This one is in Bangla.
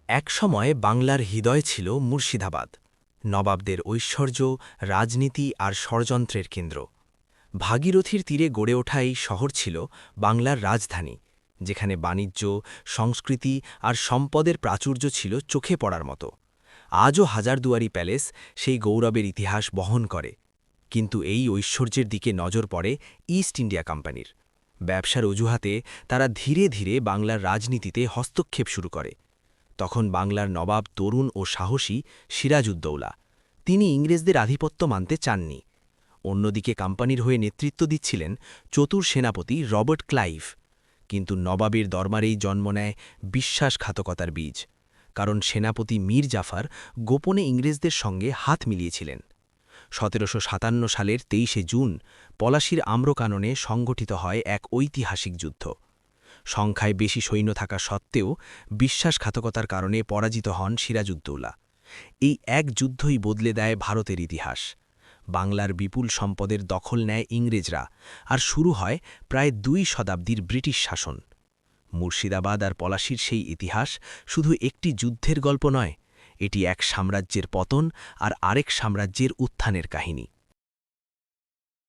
একসময় বাংলার হৃদয় ছিল মুর্শিদাবাদ, নবাবদের ঐশ্বর্য, রাজনীতি আর ষড়যন্ত্রের কেন্দ্র। ভাগীরথীর তীরে গড়ে ওঠা এই শহর ছিল বাংলার রাজধানী, যেখানে বাণিজ্য, সংস্কৃতি আর সম্পদের প্রাচুর্য ছিল চোখে পড়ার মতো। আজও হাজারদুয়ারি প্যালেস সেই গৌরবের ইতিহাস বহন করে। কিন্তু এই ঐশ্বর্যের দিকে নজর পড়ে ইস্ট ইন্ডিয়া কোম্পানির। ব্যবসার অজুহাতে তারা ধীরে ধীরে বাংলার রাজনীতিতে হস্তক্ষেপ শুরু করে। তখন বাংলার নবাব তরুণ ও সাহসী সিরাজউদ্দৌলা, তিনি ইংরেজদের আধিপত্য মানতে চাননি। অন্যদিকে কোম্পানির হয়ে নেতৃত্ব দিচ্ছিলেন চতুর সেনাপতি রবার্ট ক্লাইভ। কিন্তু নবাবের দরবারেই জন্ম নেয় বিশ্বাসঘাতকতার বীজ, কারণ সেনাপতি মীর জাফর গোপনে ইংরেজদের সঙ্গে হাত মিলিয়েছিলেন। ১৭৫৭ সালের ২৩শে জুন পলাশীর আম্রকাননে সংগঠিত হয় এক ঐতিহাসিক যুদ্ধ। সংখ্যায় বেশি সৈন্য থাকা সত্ত্বেও বিশ্বাসঘাতকতার কারণে পরাজিত হন সিরাজউদ্দৌলা। এই এক যুদ্ধই বদলে দেয় ভারতের ইতিহাস। বাংলার বিপুল সম্পদের দখল নেয় ইংরেজরা, আর শুরু হয় প্রায় ২ শতাব্দীর ব্রিটিশ শাসন। মুর্শিদাবাদ আর পলাশীর সেই ইতিহাস শুধু একটি যুদ্ধের গল্প নয়, এটি এক সাম্রাজ্যের পতন আর আরেক সাম্রাজ্যের উত্থানের কাহিনী।